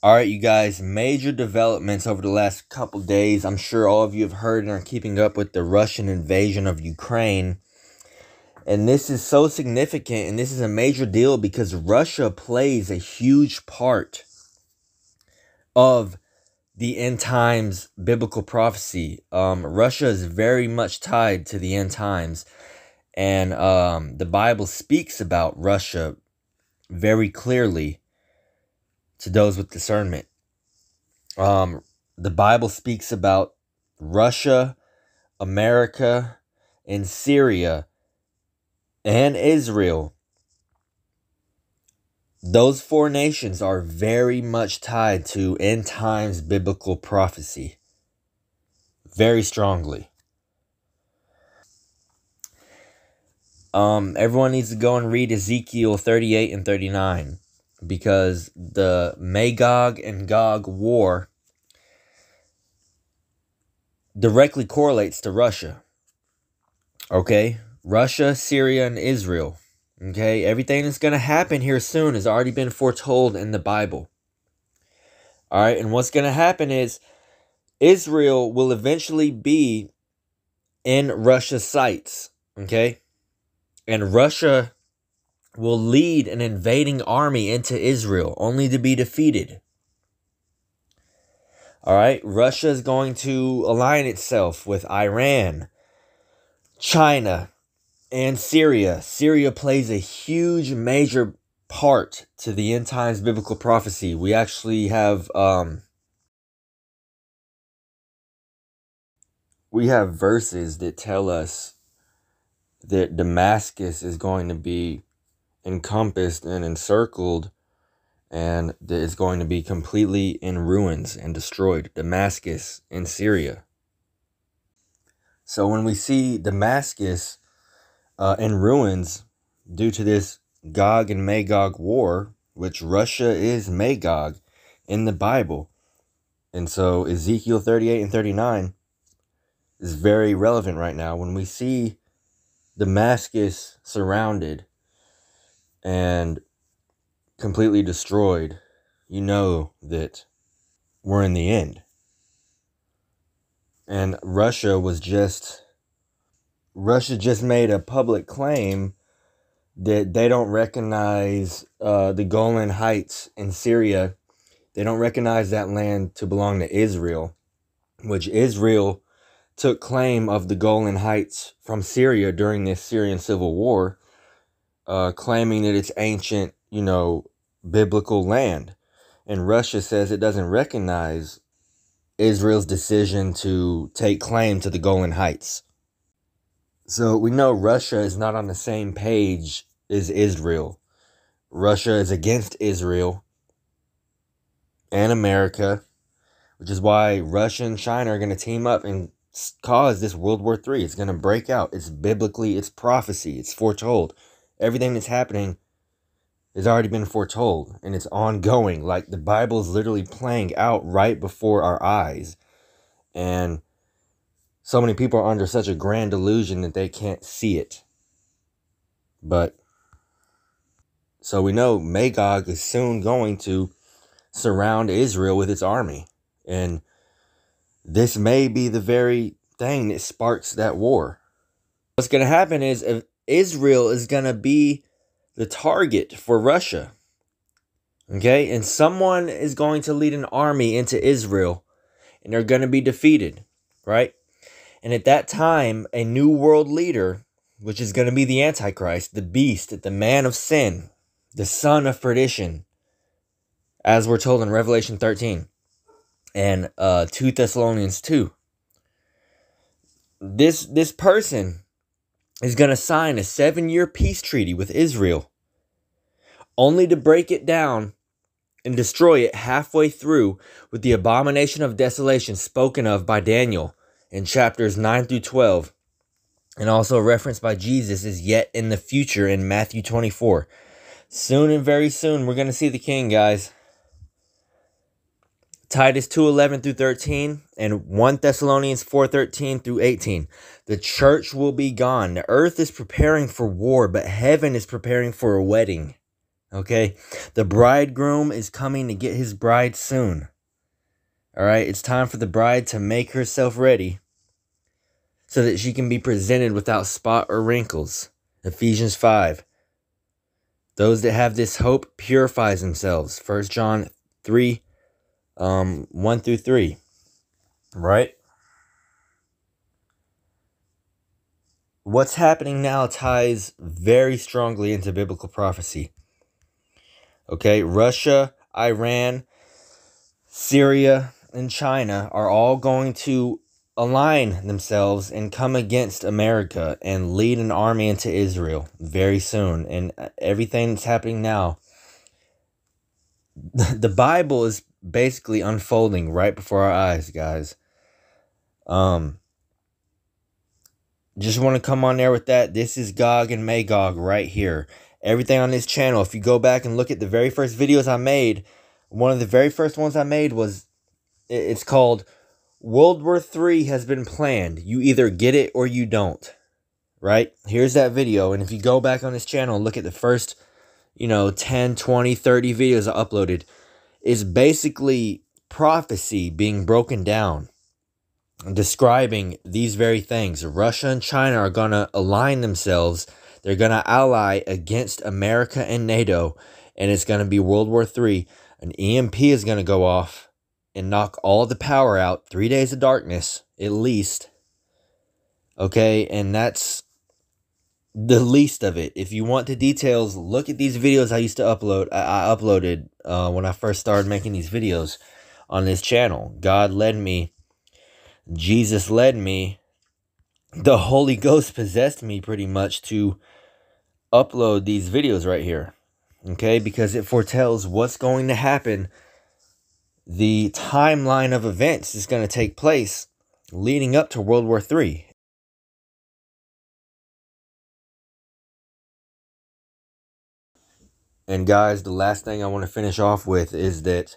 All right, you guys, major developments over the last couple days. I'm sure all of you have heard and are keeping up with the Russian invasion of Ukraine. And this is so significant, and this is a major deal because Russia plays a huge part of the end times biblical prophecy. Russia is very much tied to the end times. And the Bible speaks about Russia very clearly to those with discernment. The Bible speaks about Russia, America, and Syria, and Israel. Those four nations are very much tied to end times biblical prophecy. Very strongly. Everyone needs to go and read Ezekiel 38 and 39. Because the Magog and Gog war directly correlates to Russia. Okay? Russia, Syria, and Israel. Okay? Everything that's going to happen here soon has already been foretold in the Bible. Alright? And what's going to happen is Israel will eventually be in Russia's sights. Okay? And Russia will lead an invading army into Israel, only to be defeated. Alright, Russia is going to align itself with Iran, China, and Syria. Syria plays a huge, major part to the end times biblical prophecy. We actually have verses that tell us that Damascus is going to be encompassed and encircled, and that it's going to be completely in ruins and destroyed. Damascus in Syria. So when we see Damascus in ruins due to this Gog and Magog war, which Russia is Magog in the Bible, and so Ezekiel 38 and 39 is very relevant right now. When we see Damascus surrounded and completely destroyed, you know that we're in the end. And Russia just made a public claim that they don't recognize the Golan Heights in Syria. They don't recognize that land to belong to Israel, which Israel took claim of the Golan Heights from Syria during this Syrian civil war, claiming that it's ancient, biblical land. And Russia says it doesn't recognize Israel's decision to take claim to the Golan Heights. So we know Russia is not on the same page as Israel. Russia is against Israel and America, which is why Russia and China are going to team up and cause this World War III. It's going to break out. It's biblically, it's prophecy, it's foretold. Everything that's happening has already been foretold, and it's ongoing. Like, the Bible is literally playing out right before our eyes. And so many people are under such a grand delusion that they can't see it. But, so we know Magog is soon going to surround Israel with its army. And this may be the very thing that sparks that war. What's going to happen is Israel is going to be the target for Russia. Okay? And someone is going to lead an army into Israel, and they're going to be defeated. Right? And at that time, a new world leader, which is going to be the Antichrist, the beast, the man of sin, the son of perdition, as we're told in Revelation 13 and 2 Thessalonians 2. This person is going to sign a 7-year peace treaty with Israel, only to break it down and destroy it halfway through with the abomination of desolation spoken of by Daniel in chapters 9 through 12, and also referenced by Jesus is yet in the future in Matthew 24. Soon and very soon, we're going to see the king, guys. Titus 2:11 through 13 and 1 Thessalonians 4:13 through 18. The church will be gone. The earth is preparing for war, but heaven is preparing for a wedding. Okay? The bridegroom is coming to get his bride soon. All right? It's time for the bride to make herself ready so that she can be presented without spot or wrinkles. Ephesians 5. Those that have this hope purifies themselves. 1 John 3, 1 through 3. Right? What's happening now ties very strongly into biblical prophecy. Okay? Russia, Iran, Syria, and China are all going to align themselves and come against America and lead an army into Israel very soon. And everything that's happening now, the Bible is basically unfolding right before our eyes, guys. Just want to come on there with that. This is Gog and Magog right here. Everything on this channel, if you go back and look at the very first videos I made, one of the very first ones I made was, it's called World War III has been planned. You either get it or you don't. Right? Here's that video. And if you go back on this channel and look at the first, 10, 20, 30 videos I uploaded, it's basically prophecy being broken down, describing these very things. Russia and China are going to align themselves. They're going to ally against America and NATO. And it's going to be World War III. An EMP is going to go off and knock all the power out. 3 days of darkness, at least. Okay, and that's the least of it. If you want the details, look at these videos I used to upload. I uploaded when I first started making these videos on this channel. God led me. Jesus led me. The Holy Ghost possessed me pretty much to upload these videos right here. Okay, because it foretells what's going to happen. The timeline of events is going to take place leading up to World War III. And guys, the last thing I want to finish off with is that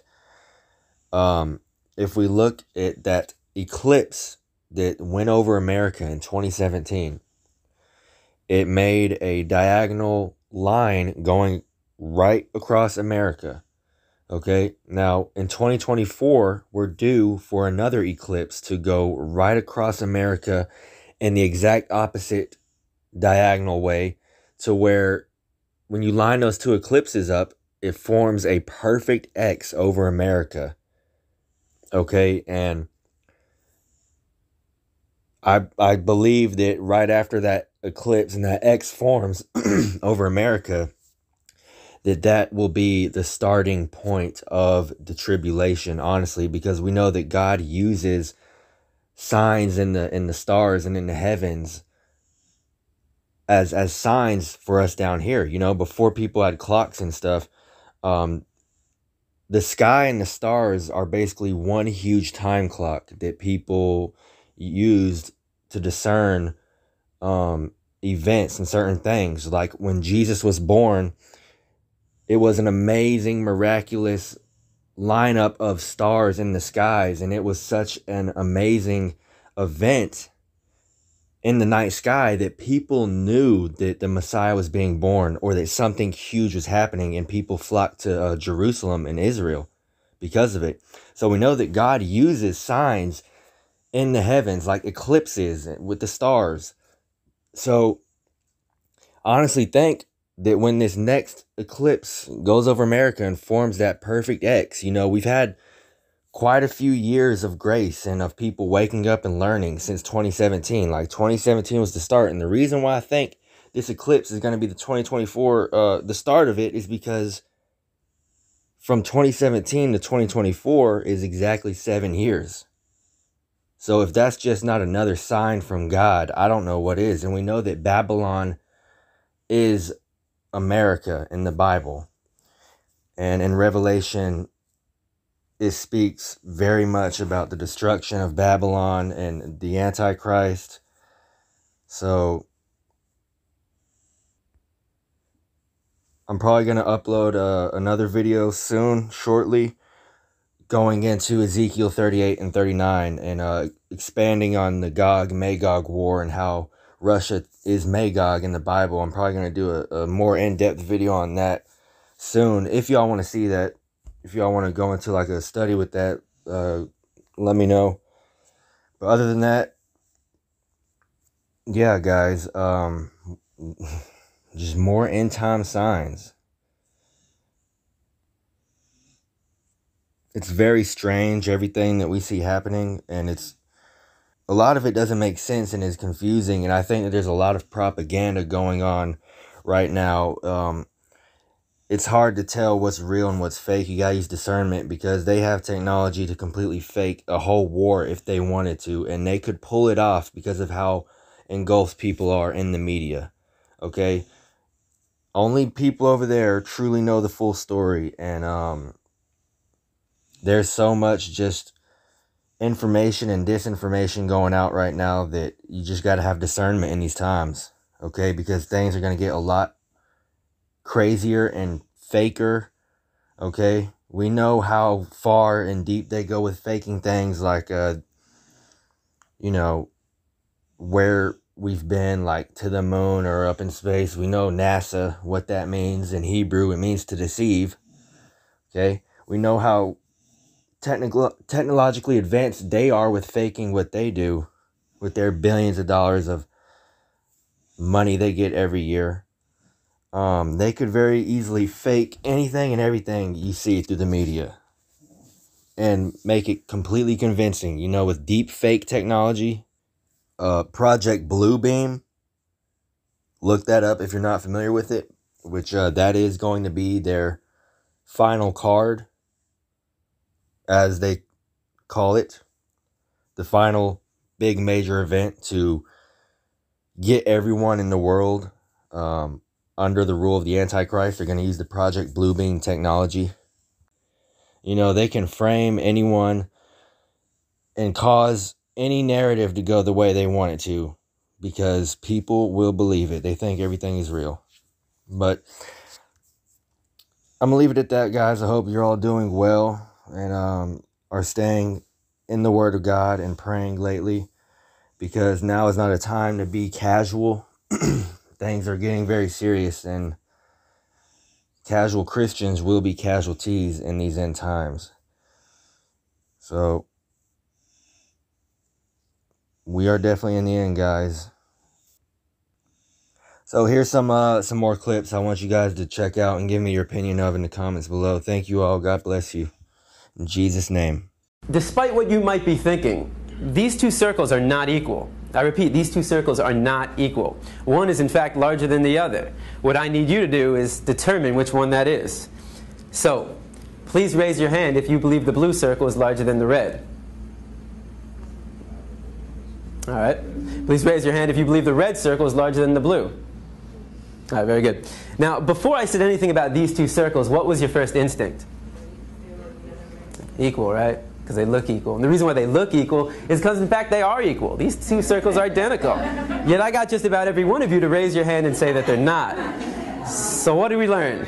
if we look at that eclipse that went over America in 2017, it made a diagonal line going right across America. Okay, now in 2024, we're due for another eclipse to go right across America in the exact opposite diagonal way, to where when you line those two eclipses up, it forms a perfect X over America. Okay, and I believe that right after that eclipse and that X forms over America, that will be the starting point of the tribulation, honestly, because we know that God uses signs in the stars and in the heavens as signs for us down here. Before people had clocks and stuff, the sky and the stars are basically one huge time clock that people used to discern events and certain things. Like when Jesus was born, it was an amazing, miraculous lineup of stars in the skies, and it was such an amazing event in the night sky that people knew that the Messiah was being born, or that something huge was happening, and people flocked to Jerusalem and Israel because of it. So we know that God uses signs in the heavens, like eclipses with the stars. So honestly think that when this next eclipse goes over America and forms that perfect X, we've had quite a few years of grace and of people waking up and learning since 2017. Like 2017 was the start. And the reason why I think this eclipse is going to be the 2024, the start of it, is because from 2017 to 2024 is exactly 7 years. So if that's just not another sign from God, I don't know what is. And we know that Babylon is America in the Bible. And in Revelation, it speaks very much about the destruction of Babylon and the Antichrist. So I'm probably going to upload another video soon, shortly, going into Ezekiel 38 and 39 and expanding on the Gog Magog war and how Russia is Magog in the Bible. I'm probably going to do a more in-depth video on that soon. If y'all want to see that, if y'all want to go into like a study with that, let me know. But other than that, yeah, guys, just more end time signs. It's very strange, everything that we see happening, and a lot of it doesn't make sense and is confusing, and I think that there's a lot of propaganda going on right now. It's hard to tell what's real and what's fake. You gotta use discernment, because they have technology to completely fake a whole war if they wanted to, and they could pull it off because of how engulfed people are in the media. Okay? Only people over there truly know the full story, and there's so much just information and disinformation going out right now that you just got to have discernment in these times, okay? Because things are going to get a lot crazier and faker, okay? We know how far and deep they go with faking things, like, where we've been, like to the moon or up in space. We know NASA, what that means in Hebrew. It means to deceive, okay? We know how technologically advanced they are with faking what they do with their billions of dollars of money they get every year. They could very easily fake anything and everything you see through the media and make it completely convincing, with deep fake technology. Project Bluebeam, look that up if you're not familiar with it, which that is going to be their final card, as they call it, the final big major event to get everyone in the world under the rule of the Antichrist. They're going to use the Project Bluebeam technology. They can frame anyone and cause any narrative to go the way they want it to, because people will believe it. They think everything is real. But I'm going to leave it at that, guys. I hope you're all doing well and are staying in the Word of God and praying lately, because now is not a time to be casual. Things are getting very serious, and casual Christians will be casualties in these end times. So we are definitely in the end, guys. So here's some more clips I want you guys to check out and give me your opinion of in the comments below. Thank you all. God bless you. In Jesus' name. Despite what you might be thinking, these two circles are not equal. I repeat, these two circles are not equal. One is in fact larger than the other. What I need you to do is determine which one that is. So, please raise your hand if you believe the blue circle is larger than the red. All right. Please raise your hand if you believe the red circle is larger than the blue. All right, very good. Now, before I said anything about these two circles, what was your first instinct? Equal, right? Because they look equal. And the reason why they look equal is because, in fact, they are equal. These two circles are identical. Yet I got just about every one of you to raise your hand and say that they're not. So what do we learn?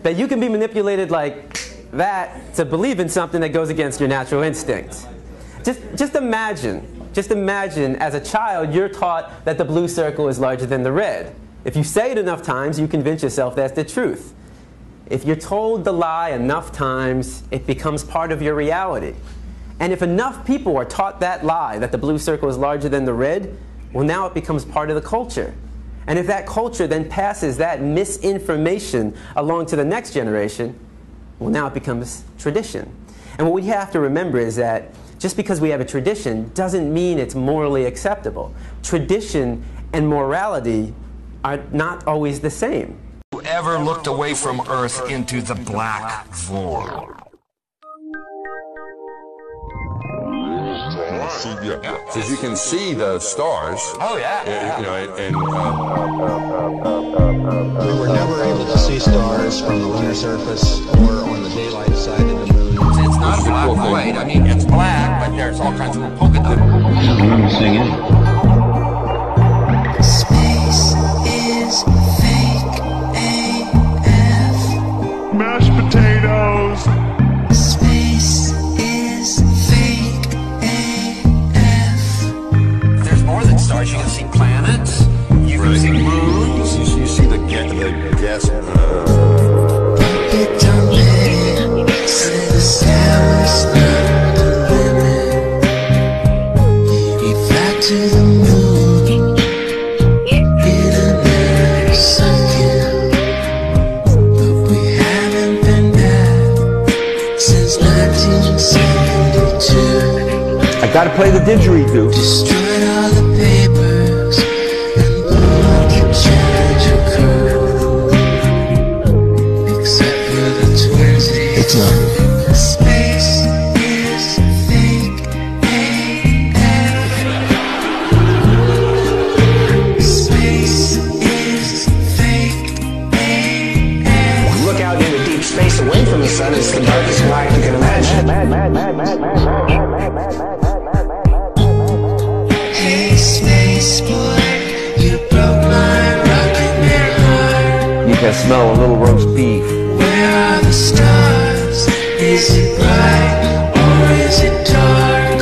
That you can be manipulated like that to believe in something that goes against your natural instincts. Just imagine as a child you're taught that the blue circle is larger than the red. If you say it enough times, you convince yourself that's the truth. If you're told the lie enough times, it becomes part of your reality. And if enough people are taught that lie, that the blue circle is larger than the red, well, now it becomes part of the culture. And if that culture then passes that misinformation along to the next generation, well, now it becomes tradition. And what we have to remember is that just because we have a tradition doesn't mean it's morally acceptable. Tradition and morality are not always the same. Whoever looked away from Earth into the black void. Because you can see the stars. Oh yeah. We were never able to see stars from the lunar surface or on the daylight side of the moon. It's not a black void. I mean, it's black, but there's all kinds of little polka dots. Space is fake AF. Mashed potatoes. Space is fake AF. There's more than stars. You can see planets. You can see moons. You see the gas. sky's not the limit. We fly to the moon in another second, but we haven't been back since 1972. I gotta play the didgeridoo. Destroyed all the papers and blew up the Challenger crew, except for the twins. It's not. Space is fake AF. Space is fake AF. Look out into deep space away from the sun. It's the darkest night you can imagine. Hey, space boy, you broke my rocket man heart. You can smell a little roast beef. Where are the stars? Is it bright or is it dark?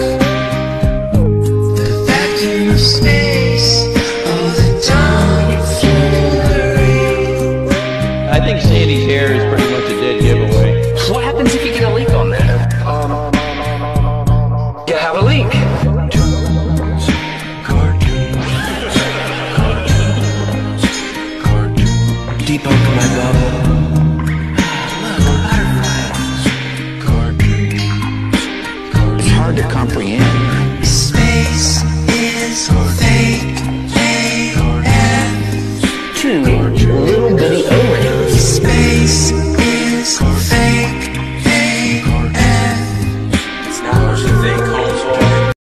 The vacuum of space, oh the tomfoolery. I think Sandy's hair is pretty much a dead giveaway. What happens if you get a leak on that? You have a leak. Deep Gog Magog. It's hard to comprehend. Space is fake AF. Two little bitty O-rings. Space is fake AF.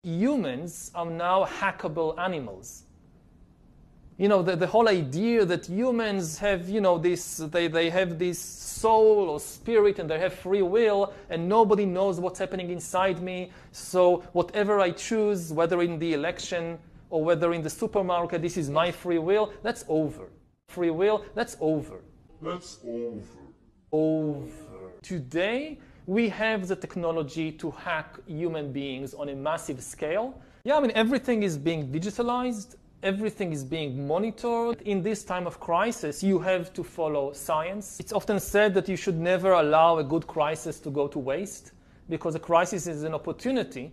Humans are now hackable animals. You know, the whole idea that humans have, you know, they have this soul or spirit and they have free will and nobody knows what's happening inside me. So whatever I choose, whether in the election or whether in the supermarket, this is my free will, that's over. Free will, that's over. That's over. Over. Today, we have the technology to hack human beings on a massive scale. Yeah, I mean, everything is being digitalized. Everything is being monitored. In this time of crisis, you have to follow science. It's often said that you should never allow a good crisis to go to waste, because a crisis is an opportunity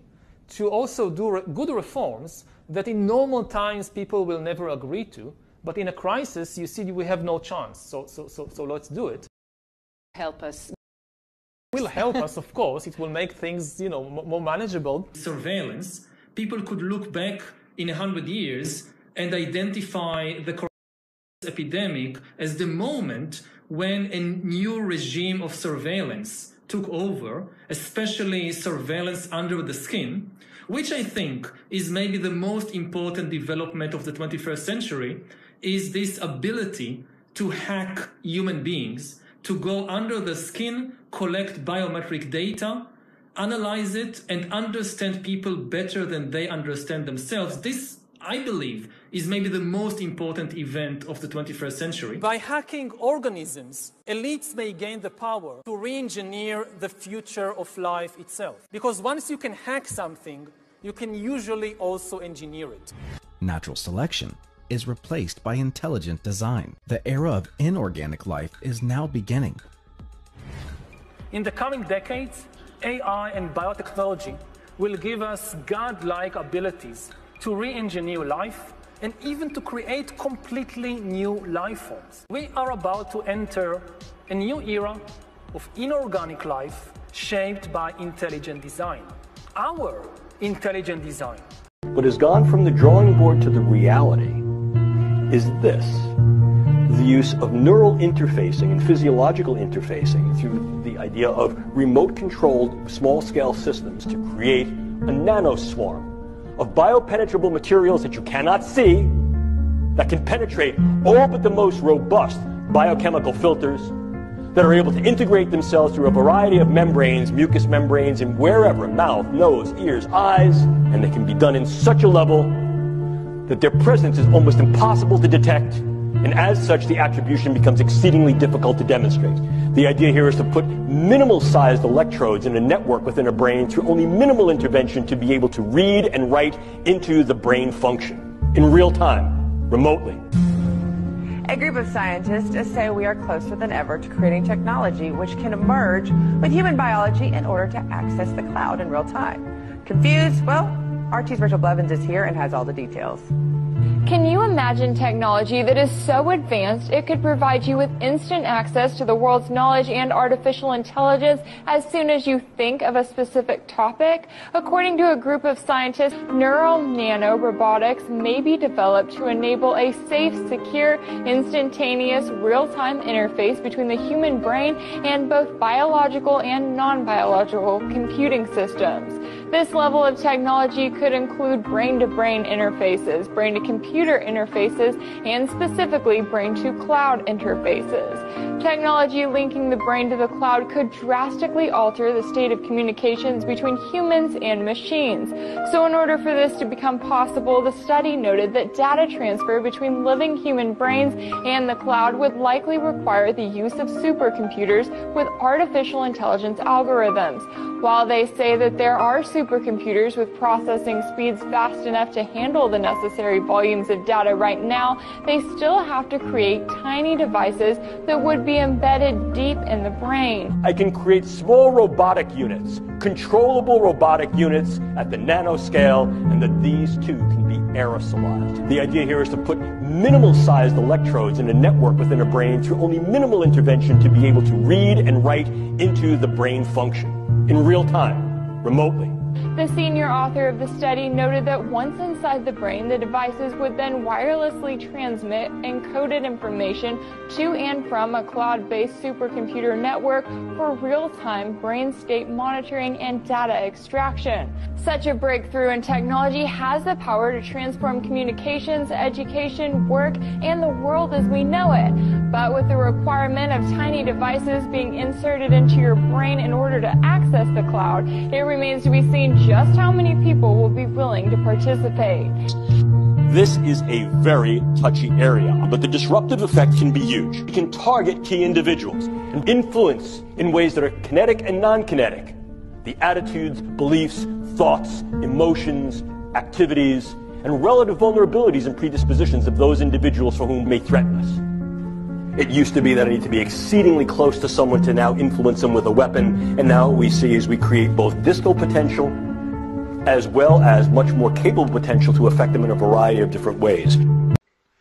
to also do good reforms that in normal times people will never agree to. But in a crisis, you see, we have no chance. So let's do it. Help us. It will help us, of course. It will make things, you know, more manageable. Surveillance. People could look back in 100 years and identify the coronavirus epidemic as the moment when a new regime of surveillance took over, especially surveillance under the skin, which I think is maybe the most important development of the 21st century, is this ability to hack human beings, to go under the skin, collect biometric data, analyze it, and understand people better than they understand themselves. This, I believe, is maybe the most important event of the 21st century. By hacking organisms, elites may gain the power to re-engineer the future of life itself. Because once you can hack something, you can usually also engineer it. Natural selection is replaced by intelligent design. The era of inorganic life is now beginning. In the coming decades, AI and biotechnology will give us godlike abilities to re-engineer life and even to create completely new life forms. We are about to enter a new era of inorganic life shaped by intelligent design. Our intelligent design. What has gone from the drawing board to the reality is this: the use of neural interfacing and physiological interfacing through the idea of remote-controlled small-scale systems to create a nanoswarm of biopenetrable materials that you cannot see, that can penetrate all but the most robust biochemical filters, that are able to integrate themselves through a variety of membranes, mucous membranes, and wherever, mouth, nose, ears, eyes, and they can be done in such a level that their presence is almost impossible to detect, and as such the attribution becomes exceedingly difficult to demonstrate. The idea here is to put minimal-sized electrodes in a network within a brain through only minimal intervention to be able to read and write into the brain function in real time, remotely. A group of scientists say we are closer than ever to creating technology which can merge with human biology in order to access the cloud in real time. Confused? Well, RT's Rachel Blevins is here and has all the details. Can you imagine technology that is so advanced it could provide you with instant access to the world's knowledge and artificial intelligence as soon as you think of a specific topic? According to a group of scientists, neural nanorobotics may be developed to enable a safe, secure, instantaneous, real-time interface between the human brain and both biological and non-biological computing systems. This level of technology could include brain-to-brain interfaces, brain-to-computer interfaces, and specifically brain-to-cloud interfaces. Technology linking the brain to the cloud could drastically alter the state of communications between humans and machines. So in order for this to become possible, the study noted that data transfer between living human brains and the cloud would likely require the use of supercomputers with artificial intelligence algorithms. While they say that there are supercomputers with processing speeds fast enough to handle the necessary volumes of data right now, they still have to create tiny devices that would be embedded deep in the brain. I can create small robotic units, controllable robotic units at the nanoscale, and that these too can be aerosolized. The idea here is to put minimal-sized electrodes in a network within a brain through only minimal intervention to be able to read and write into the brain function in real time, remotely. The senior author of the study noted that once inside the brain, the devices would then wirelessly transmit encoded information to and from a cloud-based supercomputer network for real-time brain state monitoring and data extraction. Such a breakthrough in technology has the power to transform communications, education, work, and the world as we know it. But with the requirement of tiny devices being inserted into your brain in order to access the cloud, it remains to be seen just how many people will be willing to participate. This is a very touchy area, but the disruptive effect can be huge. It can target key individuals and influence in ways that are kinetic and non-kinetic the attitudes, beliefs, thoughts, emotions, activities, and relative vulnerabilities and predispositions of those individuals for whom may threaten us. It used to be that I need to be exceedingly close to someone to now influence them with a weapon, and now what we see is we create both distal potential as well as much more capable potential to affect them in a variety of different ways.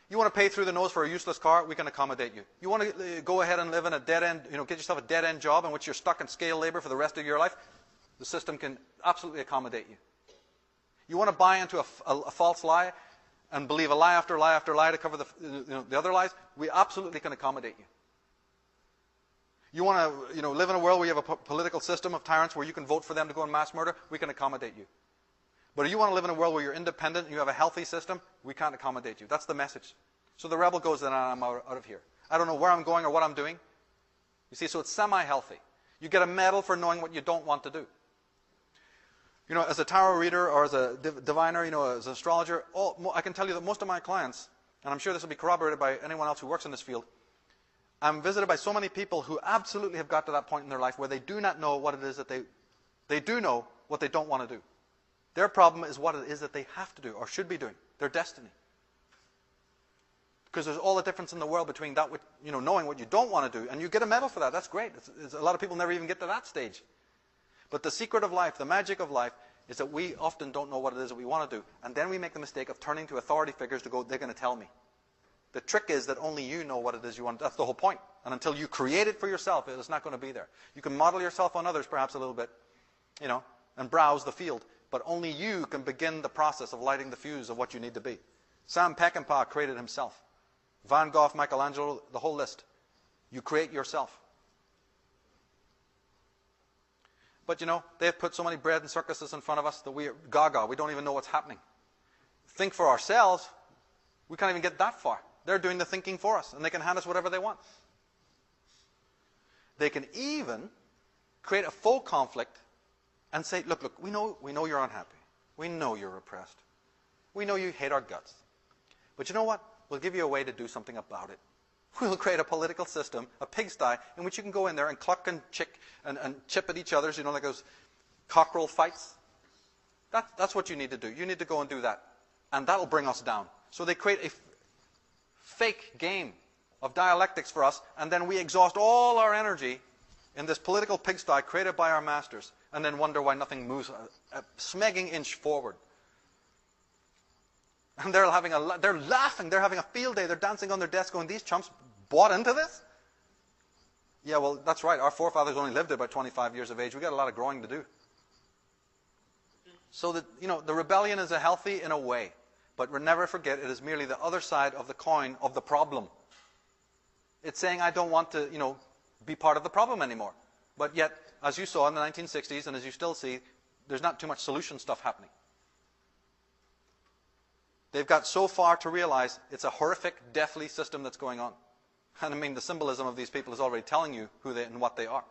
You want to pay through the nose for a useless car? We can accommodate you. You want to go ahead and live in a dead-end, get yourself a dead-end job in which you're stuck in scale labor for the rest of your life? The system can absolutely accommodate you. You want to buy into a false lie and believe a lie after lie after lie to cover the other lies? We absolutely can accommodate you. You want to live in a world where you have a political system of tyrants where you can vote for them to go and mass murder? We can accommodate you. But if you want to live in a world where you're independent and you have a healthy system, we can't accommodate you. That's the message. So the rebel goes, then I'm out of here. I don't know where I'm going or what I'm doing. You see, so it's semi-healthy. You get a medal for knowing what you don't want to do. As a tarot reader or as a diviner, as an astrologer, I can tell you that most of my clients, and I'm sure this will be corroborated by anyone else who works in this field, I'm visited by so many people who absolutely have got to that point in their life where they do not know what it is that they do know what they don't want to do. Their problem is what it is that they have to do or should be doing, their destiny. Because there's all the difference in the world between that, knowing what you don't want to do, and you get a medal for that. That's great. A lot of people never even get to that stage. But the secret of life, the magic of life, is that we often don't know what it is that we want to do. And then we make the mistake of turning to authority figures to go, they're going to tell me. The trick is that only you know what it is you want. That's the whole point. And until you create it for yourself, it's not going to be there. You can model yourself on others perhaps a little bit, and browse the field. But only you can begin the process of lighting the fuse of what you need to be. Sam Peckinpah created himself. Van Gogh, Michelangelo, the whole list. You create yourself. But they've put so many bread and circuses in front of us that we are gaga. We don't even know what's happening. Think for ourselves, we can't even get that far. They're doing the thinking for us, and they can hand us whatever they want. They can even create a faux conflict and say, look, we know you're unhappy. We know you're repressed. We know you hate our guts. But you know what? We'll give you a way to do something about it. We'll create a political system, a pigsty, in which you can go in there and cluck and chip at each other, like those cockerel fights. That's what you need to do. You need to go and do that. And that'll bring us down. So they create a fake game of dialectics for us, and then we exhaust all our energy in this political pigsty created by our masters, and then wonder why nothing moves a smegging inch forward. And they're laughing, they're having a field day, they're dancing on their desks going, these chumps bought into this? Yeah, well, that's right, our forefathers only lived about 25 years of age. We've got a lot of growing to do. So that, the rebellion is healthy in a way, but never forget it is merely the other side of the coin of the problem. It's saying I don't want to, be part of the problem anymore. But yet, as you saw in the 1960s, and as you still see, there's not too much solution stuff happening. They've got so far to realize it's a horrific, deathly system that's going on. And I mean, the symbolism of these people is already telling you who they and what they are.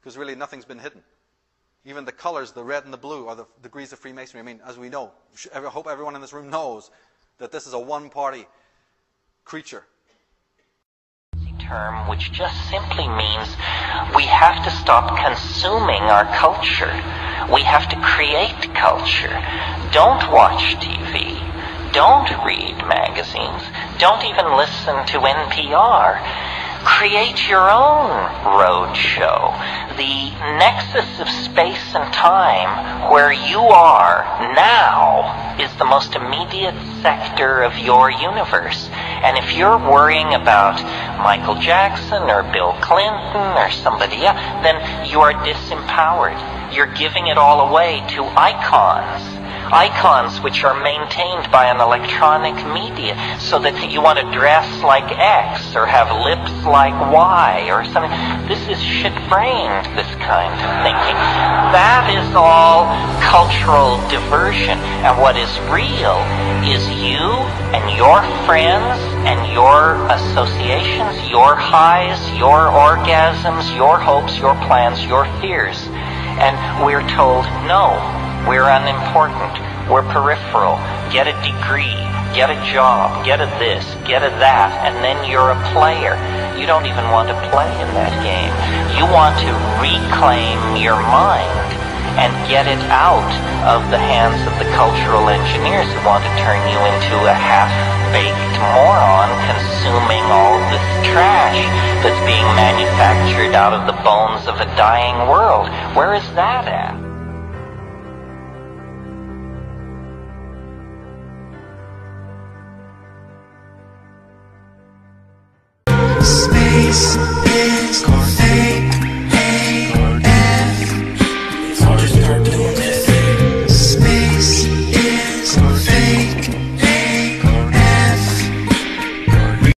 Because really nothing's been hidden. Even the colors, the red and the blue, are the degrees of Freemasonry. I mean, as we know, I hope everyone in this room knows that this is a one-party creature. Term which just simply means we have to stop consuming our culture. We have to create culture. Don't watch TV. Don't read magazines. Don't even listen to NPR. Create your own roadshow. The nexus of space and time where you are now is the most immediate sector of your universe. And if you're worrying about Michael Jackson or Bill Clinton or somebody else, then you are disempowered. You're giving it all away to icons. Icons which are maintained by an electronic media, so that you want to dress like X or have lips like Y or something. This is shit-brained, this kind of thinking. That is all cultural diversion. And what is real is you and your friends and your associations, your highs, your orgasms, your hopes, your plans, your fears. And we're told, no, we're unimportant, we're peripheral, get a degree, get a job, get a this, get a that, and then you're a player. You don't even want to play in that game. You want to reclaim your mind and get it out of the hands of the cultural engineers who want to turn you into a half-baked moron consuming all this trash that's being manufactured out of the bones of a dying world. Where is that at? Space.